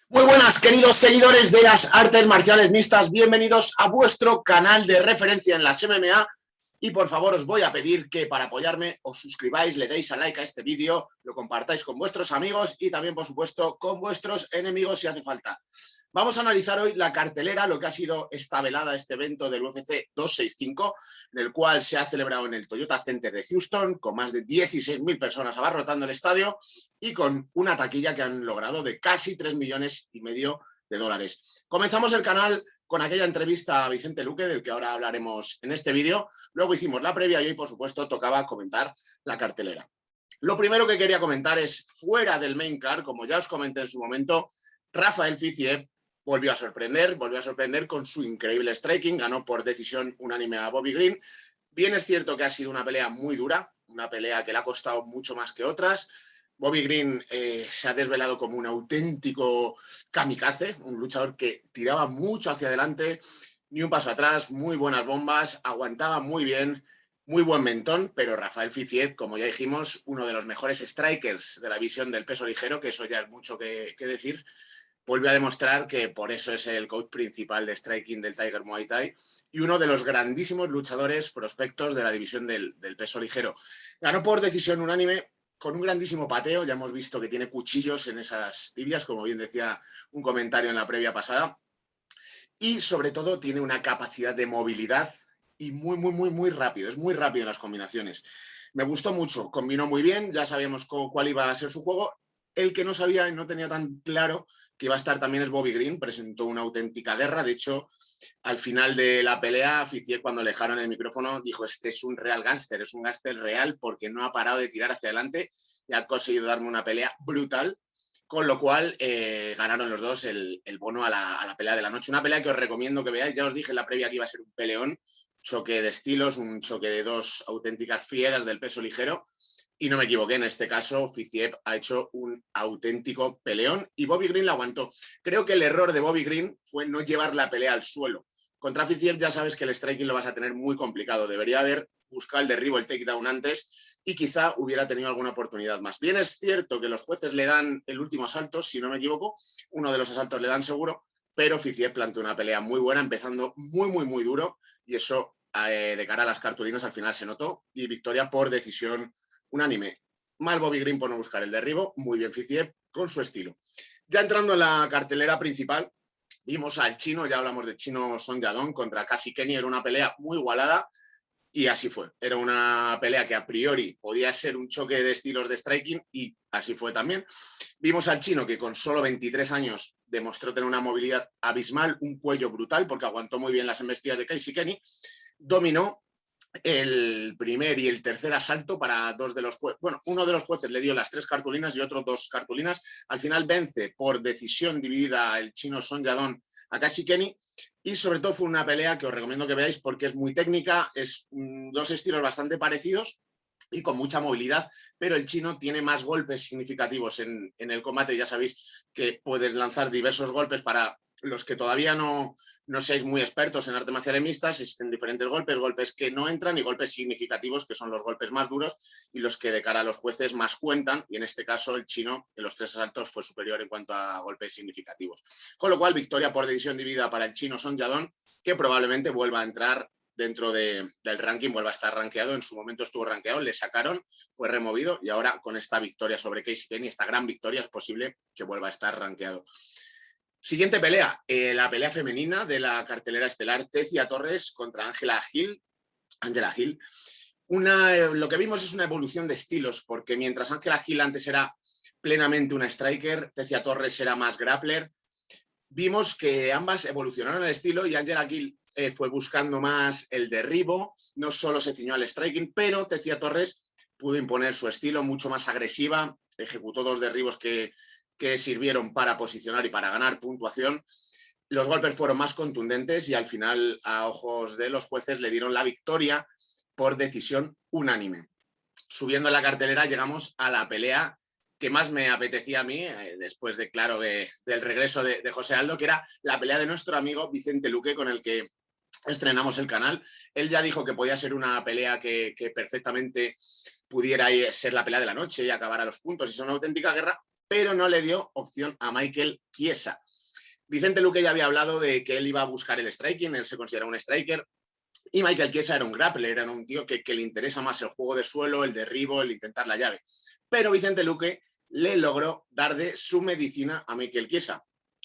Muy buenas, queridos seguidores de las artes marciales mixtas. Bienvenidos a vuestro canal de referencia en las MMA. Y por favor, os voy a pedir que para apoyarme os suscribáis, le deis a like a este vídeo, lo compartáis con vuestros amigos y también, por supuesto, con vuestros enemigos si hace falta. Vamos a analizar hoy la cartelera, lo que ha sido esta velada, este evento del UFC 265, en el cual se ha celebrado en el Toyota Center de Houston, con más de 16.000 personas abarrotando el estadio y con una taquilla que han logrado de casi 3,5 millones de dólares. Comenzamos el canal con aquella entrevista a Vicente Luque, del que ahora hablaremos en este vídeo. Luego hicimos la previa y hoy, por supuesto, tocaba comentar la cartelera. Lo primero que quería comentar es, fuera del main card, como ya os comenté en su momento, Rafael Fiziev volvió a sorprender con su increíble striking, ganó por decisión unánime a Bobby Green. Bien es cierto que ha sido una pelea muy dura, una pelea que le ha costado mucho más que otras. Bobby Green se ha desvelado como un auténtico kamikaze, un luchador que tiraba mucho hacia adelante, ni un paso atrás, muy buenas bombas, aguantaba muy bien, muy buen mentón, pero Rafael Fiziev, como ya dijimos, uno de los mejores strikers de la división del peso ligero, que eso ya es mucho que decir, vuelve a demostrar que por eso es el coach principal de striking del Tiger Muay Thai y uno de los grandísimos luchadores prospectos de la división del peso ligero. Ganó por decisión unánime con un grandísimo pateo, ya hemos visto que tiene cuchillos en esas tibias, como bien decía un comentario en la previa pasada, y sobre todo tiene una capacidad de movilidad y muy rápido, es muy rápido en las combinaciones. Me gustó mucho, combinó muy bien, ya sabíamos cuál iba a ser su juego. El que no sabía y no tenía tan claro que iba a estar también es Bobby Green, presentó una auténtica guerra. De hecho, al final de la pelea, Fiziev, cuando le dejaron el micrófono, dijo: este es un real gángster, es un gángster real porque no ha parado de tirar hacia adelante y ha conseguido darme una pelea brutal. Con lo cual ganaron los dos el bono a la pelea de la noche. Una pelea que os recomiendo que veáis. Ya os dije en la previa que iba a ser un peleón, choque de estilos, un choque de dos auténticas fieras del peso ligero. Y no me equivoqué, en este caso Fiziev ha hecho un auténtico peleón y Bobby Green la aguantó. Creo que el error de Bobby Green fue no llevar la pelea al suelo. Contra Fiziev ya sabes que el striking lo vas a tener muy complicado. Debería haber buscado el derribo, el takedown antes y quizá hubiera tenido alguna oportunidad más. Bien es cierto que los jueces le dan el último asalto, si no me equivoco, uno de los asaltos le dan seguro, pero Fiziev planteó una pelea muy buena, empezando muy duro y eso de cara a las cartulinas al final se notó y victoria por decisión unánime. Mal Bobby Green por no buscar el derribo, muy bien Fiziev con su estilo. Ya entrando en la cartelera principal, vimos al chino, ya hablamos de chino Song Yadong contra Cassie Kenny, era una pelea muy igualada y así fue. Era una pelea que a priori podía ser un choque de estilos de striking y así fue también. Vimos al chino que con solo 23 años demostró tener una movilidad abismal, un cuello brutal porque aguantó muy bien las embestidas de Casey Kenny, dominó el primer y el tercer asalto para dos de los jueces. Bueno, uno de los jueces le dio las 3 cartulinas y otro 2 cartulinas. Al final vence por decisión dividida el chino Song Yadong a Casey Kenny y sobre todo fue una pelea que os recomiendo que veáis porque es muy técnica, es dos estilos bastante parecidos y con mucha movilidad, pero el chino tiene más golpes significativos en el combate. Ya sabéis que puedes lanzar diversos golpes para los que todavía no seáis muy expertos en artes marciales mixtas. Existen diferentes golpes, golpes que no entran y golpes significativos, que son los golpes más duros y los que de cara a los jueces más cuentan, y en este caso el chino en los 3 asaltos fue superior en cuanto a golpes significativos. Con lo cual, victoria por decisión dividida para el chino Song Yadong, que probablemente vuelva a entrar dentro del ranking, vuelva a estar rankeado. En su momento estuvo rankeado, le sacaron, fue removido y ahora con esta victoria sobre Casey Kenny, esta gran victoria, es posible que vuelva a estar rankeado. Siguiente pelea, la pelea femenina de la cartelera estelar, Tecia Torres contra Angela Hill. Lo que vimos es una evolución de estilos, porque mientras Angela Hill antes era plenamente una striker, Tecia Torres era más grappler. Vimos que ambas evolucionaron el estilo y Angela Hill fue buscando más el derribo, no solo se ciñó al striking, pero Tecia Torres pudo imponer su estilo mucho más agresiva, ejecutó 2 derribos que sirvieron para posicionar y para ganar puntuación. Los golpes fueron más contundentes y al final, a ojos de los jueces, le dieron la victoria por decisión unánime. Subiendo en la cartelera llegamos a la pelea que más me apetecía a mí, después de, claro, del regreso de José Aldo, que era la pelea de nuestro amigo Vicente Luque, con el que estrenamos el canal. Él ya dijo que podía ser una pelea que perfectamente pudiera ser la pelea de la noche y acabar a los puntos y ser una auténtica guerra. pero no le dio opción a Michael Chiesa. Vicente Luque ya había hablado de que él iba a buscar el striking, él se considera un striker, y Michael Chiesa era un grappler, era un tío que le interesa más el juego de suelo, el derribo, el intentar la llave. Pero Vicente Luque le logró dar de su medicina a Michael Chiesa.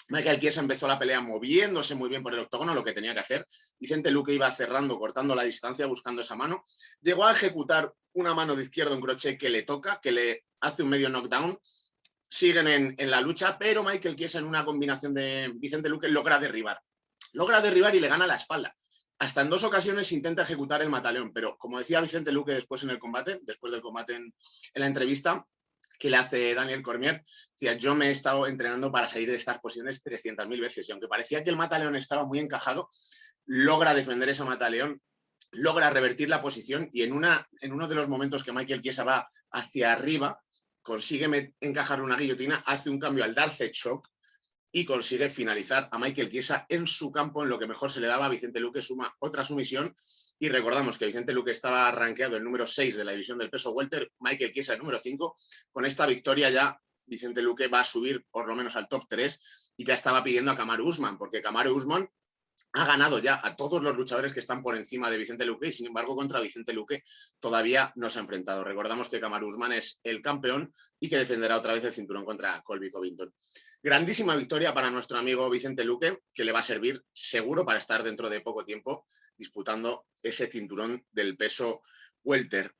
Michael Chiesa empezó la pelea moviéndose muy bien por el octógono, lo que tenía que hacer. Vicente Luque iba cerrando, cortando la distancia, buscando esa mano. Llegó a ejecutar una mano de izquierda, un crochet que le toca, que le hace un medio knockdown. Siguen en la lucha, pero Michael Chiesa, en una combinación de Vicente Luque, logra derribar. Logra derribar y le gana la espalda. Hasta en 2 ocasiones intenta ejecutar el mataleón, pero como decía Vicente Luque después en el combate, después del combate en la entrevista que le hace Daniel Cormier, decía, yo me he estado entrenando para salir de estas posiciones 300.000 veces, y aunque parecía que el mataleón estaba muy encajado, logra defender ese mataleón, logra revertir la posición, y en uno de los momentos que Michael Chiesa va hacia arriba, consigue encajar una guillotina, hace un cambio al darse shock y consigue finalizar a Michael Chiesa en su campo, en lo que mejor se le daba. Vicente Luque suma otra sumisión, y recordamos que Vicente Luque estaba rankeado el número 6 de la división del peso welter, Michael Chiesa el número 5. Con esta victoria ya Vicente Luque va a subir por lo menos al top 3, y ya estaba pidiendo a Kamaru Usman, porque Kamaru Usman ha ganado ya a todos los luchadores que están por encima de Vicente Luque, y sin embargo contra Vicente Luque todavía no se ha enfrentado. Recordamos que Kamaru Usman es el campeón y que defenderá otra vez el cinturón contra Colby Covington. Grandísima victoria para nuestro amigo Vicente Luque, que le va a servir seguro para estar dentro de poco tiempo disputando ese cinturón del peso welter.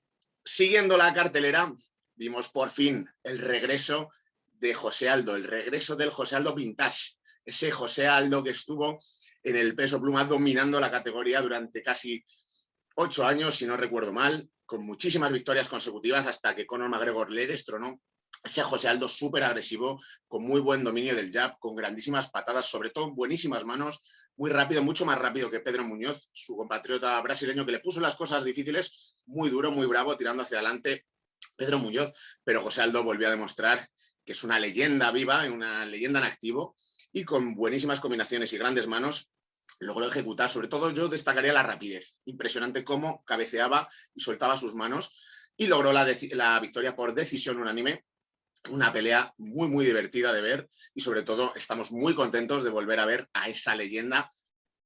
Siguiendo la cartelera, vimos por fin el regreso de José Aldo, el regreso del José Aldo Vintage, ese José Aldo que estuvo en el peso pluma dominando la categoría durante casi 8 años, si no recuerdo mal, con muchísimas victorias consecutivas hasta que Conor McGregor le destronó. Ese José Aldo súper agresivo, con muy buen dominio del jab, con grandísimas patadas, sobre todo buenísimas manos, muy rápido, mucho más rápido que Pedro Muñoz, su compatriota brasileño, que le puso las cosas difíciles, muy duro, muy bravo, tirando hacia adelante Pedro Muñoz, pero José Aldo volvió a demostrar que es una leyenda viva, una leyenda en activo, y con buenísimas combinaciones y grandes manos logró ejecutar. Sobre todo yo destacaría la rapidez, impresionante cómo cabeceaba y soltaba sus manos, y logró la victoria por decisión unánime. Una pelea muy, muy divertida de ver, y sobre todo estamos muy contentos de volver a ver a esa leyenda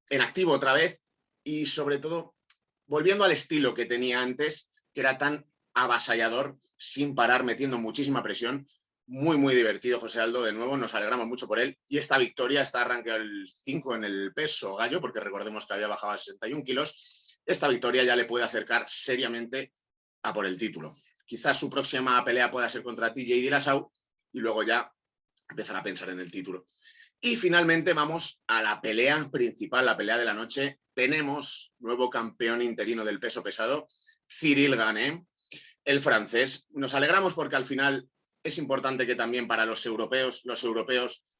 en activo otra vez, y sobre todo volviendo al estilo que tenía antes, que era tan avasallador, sin parar, metiendo muchísima presión. Muy, muy divertido José Aldo, de nuevo, nos alegramos mucho por él, y esta victoria está arrancada el 5 en el peso gallo, porque recordemos que había bajado a 61 kilos, esta victoria ya le puede acercar seriamente a por el título. Quizás su próxima pelea pueda ser contra TJ Dillashaw, y luego ya empezar a pensar en el título. Y finalmente vamos a la pelea principal, la pelea de la noche. Tenemos nuevo campeón interino del peso pesado, Cyril Gane, el francés. Nos alegramos porque al final es importante que también para los europeos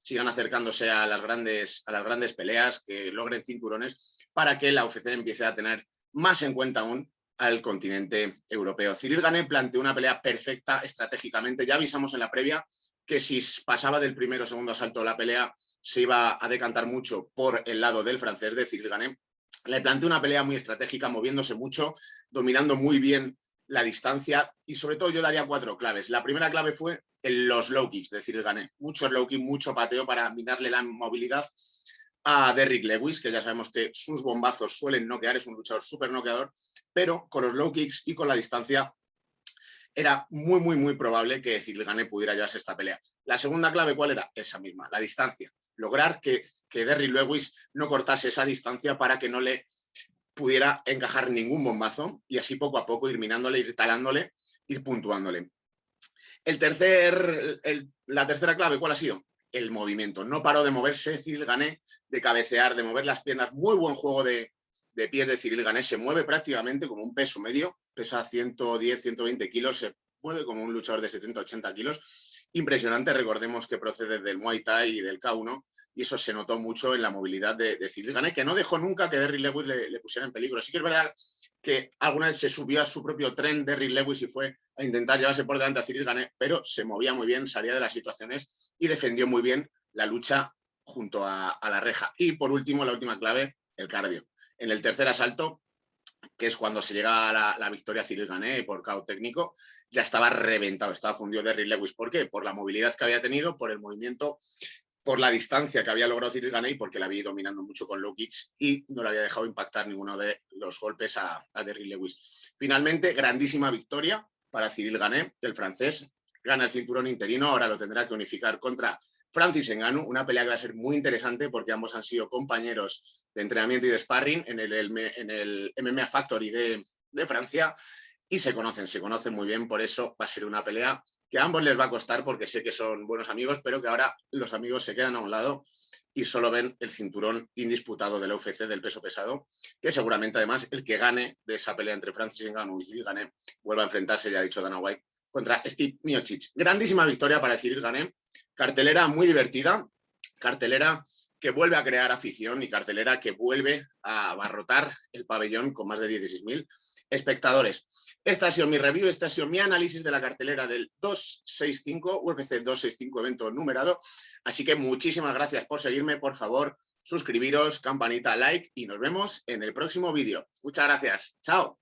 sigan acercándose a las grandes peleas, que logren cinturones, para que la UFC empiece a tener más en cuenta aún al continente europeo. Cyril Gane planteó una pelea perfecta estratégicamente. Ya avisamos en la previa que si pasaba del primero o segundo asalto la pelea se iba a decantar mucho por el lado del francés, de Cyril Gane. Le planteó una pelea muy estratégica, moviéndose mucho, dominando muy bien la distancia, y sobre todo yo daría 4 claves. La primera clave fue los low kicks de Cyril Gane. Mucho low kick, mucho pateo para minarle la movilidad a Derrick Lewis, que ya sabemos que sus bombazos suelen noquear, es un luchador súper noqueador, pero con los low kicks y con la distancia era muy, muy, muy probable que Cyril Gane pudiera llevarse esta pelea. La segunda clave, ¿cuál era? Esa misma, la distancia. Lograr que Derrick Lewis no cortase esa distancia para que no le pudiera encajar ningún bombazo, y así poco a poco ir minándole, ir talándole, ir puntuándole. La tercera clave, ¿cuál ha sido? El movimiento. No paró de moverse Cyril Gane, de cabecear, de mover las piernas. Muy buen juego de pies de Cyril Gane. Se mueve prácticamente como un peso medio. Pesa 110, 120 kilos. Se mueve como un luchador de 70, 80 kilos. Impresionante. Recordemos que procede del Muay Thai y del K1. Y eso se notó mucho en la movilidad de Cyril Gane, que no dejó nunca que Derrick Lewis le pusiera en peligro. Sí que es verdad que alguna vez se subió a su propio tren Derrick Lewis y fue a intentar llevarse por delante a Cyril Gane, pero se movía muy bien, salía de las situaciones y defendió muy bien la lucha junto a la reja. Y por último, la última clave, el cardio. En el tercer asalto, que es cuando se llega a la victoria Cyril Gane por KO técnico, ya estaba reventado, estaba fundido de Derrick Lewis. ¿Por qué? Por la movilidad que había tenido, por el movimiento, por la distancia que había logrado Cyril Gane y porque la había ido dominando mucho con low kicks y no le había dejado impactar ninguno de los golpes a Derrick Lewis. Finalmente, grandísima victoria para Cyril Gane, el francés, gana el cinturón interino, ahora lo tendrá que unificar contra Francis Ngannou, una pelea que va a ser muy interesante porque ambos han sido compañeros de entrenamiento y de sparring en el MMA Factory de Francia y se conocen muy bien, por eso va a ser una pelea que a ambos les va a costar porque sé que son buenos amigos, pero que ahora los amigos se quedan a un lado y solo ven el cinturón indisputado del UFC del peso pesado, que seguramente además el que gane de esa pelea entre Francis Ngannou y Cyril Gane vuelva a enfrentarse, ya ha dicho Dana White, contra Steve Miocic. Grandísima victoria para Cyril Gane, cartelera muy divertida, cartelera que vuelve a crear afición y cartelera que vuelve a abarrotar el pabellón con más de 16.000 espectadores. Esta ha sido mi review, este ha sido mi análisis de la cartelera del 265, UFC 265 evento numerado. Así que muchísimas gracias por seguirme, por favor, suscribiros, campanita, like y nos vemos en el próximo vídeo. Muchas gracias, chao.